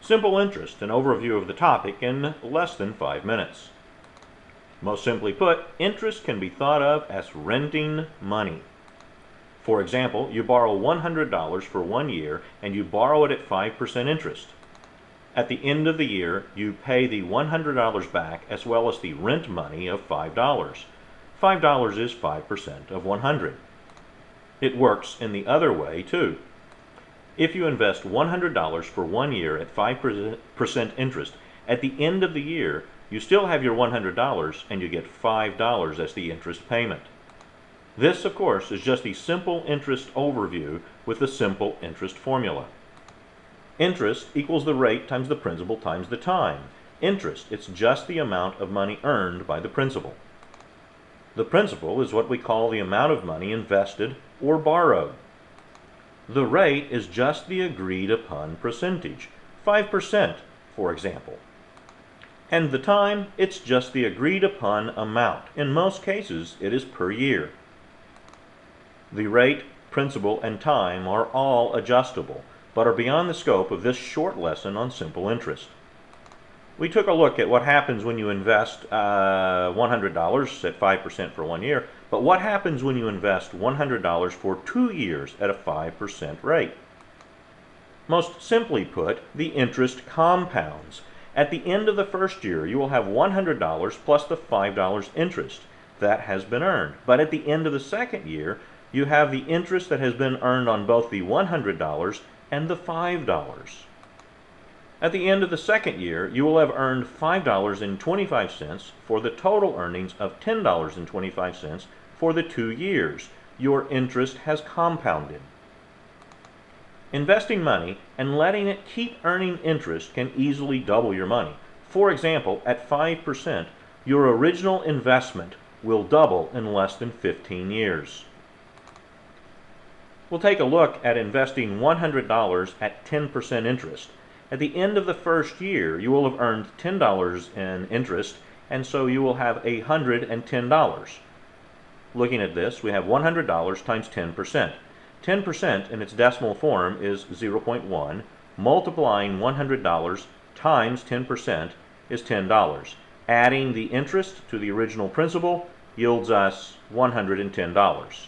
Simple interest, an overview of the topic in less than 5 minutes. Most simply put, interest can be thought of as renting money. For example, you borrow $100 for 1 year and you borrow it at 5% interest. At the end of the year, you pay the $100 back as well as the rent money of $5. $5 is 5% of 100. It works in the other way too. If you invest $100 for 1 year at 5% interest, at the end of the year, you still have your $100 and you get $5 as the interest payment. This, of course, is just the simple interest overview with the simple interest formula. Interest equals the rate times the principal times the time. Interest, it's just the amount of money earned by the principal. The principal is what we call the amount of money invested or borrowed. The rate is just the agreed upon percentage, 5%, for example. And the time, it's just the agreed upon amount. In most cases, it is per year. The rate, principal, and time are all adjustable, but are beyond the scope of this short lesson on simple interest. We took a look at what happens when you invest $100 at 5% for 1 year, but what happens when you invest $100 for 2 years at a 5% rate? Most simply put, the interest compounds. At the end of the first year, you will have $100 plus the $5 interest that has been earned. But at the end of the second year, you have the interest that has been earned on both the $100 and the $5. At the end of the second year, you will have earned $5.25 for the total earnings of $10.25 for the 2 years. Your interest has compounded. Investing money and letting it keep earning interest can easily double your money. For example, at 5%, your original investment will double in less than 15 years. We'll take a look at investing $100 at 10% interest. At the end of the first year, you will have earned $10 in interest, and so you will have $110. Looking at this, we have $100 times 10%. 10% in its decimal form is 0.1. Multiplying $100 times 10% is $10. Adding the interest to the original principal yields us $110.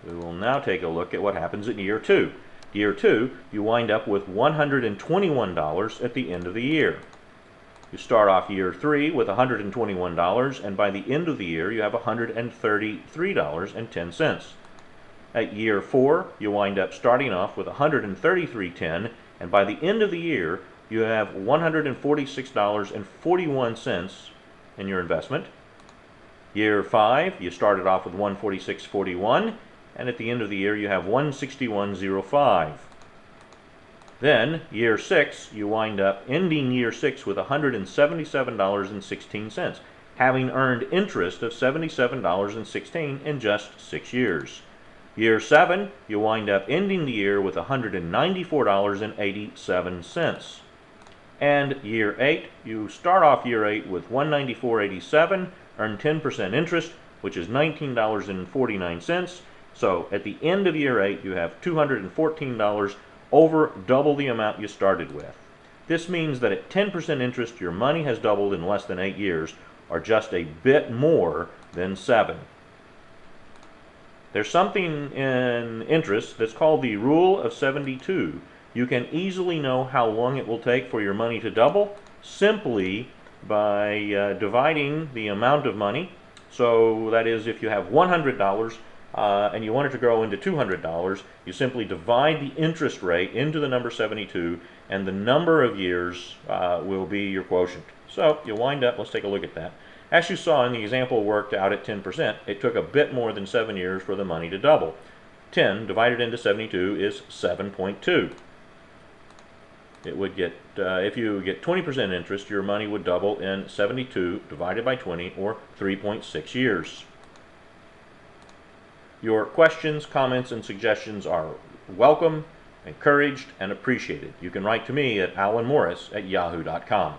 We will now take a look at what happens in year 2. Year 2, you wind up with $121 at the end of the year. You start off year 3 with $121, and by the end of the year, you have $133.10. At year 4, you wind up starting off with $133.10, and by the end of the year, you have $146.41 in your investment. Year 5, you started off with $146.41, and at the end of the year, you have $161.05. Then, year 6, you wind up ending year 6 with $177.16, having earned interest of $77.16 in just 6 years. Year 7, you wind up ending the year with $194.87. And year 8, you start off year 8 with $194.87, earn 10% interest, which is $19.49. So at the end of year 8, you have $214, over double the amount you started with. This means that at 10% interest, your money has doubled in less than 8 years, or just a bit more than 7. There's something in interest that's called the Rule of 72. You can easily know how long it will take for your money to double simply by dividing the amount of money. So that is, if you have $100 and you want it to grow into $200, you simply divide the interest rate into the number 72, and the number of years will be your quotient. So you'll wind up, let's take a look at that. As you saw in the example worked out at 10%, it took a bit more than 7 years for the money to double. 10 divided into 72 is 7.2. It would get, if you get 20% interest, your money would double in 72 divided by 20, or 3.6 years. Your questions, comments, and suggestions are welcome, encouraged, and appreciated. You can write to me at alanmorris@yahoo.com.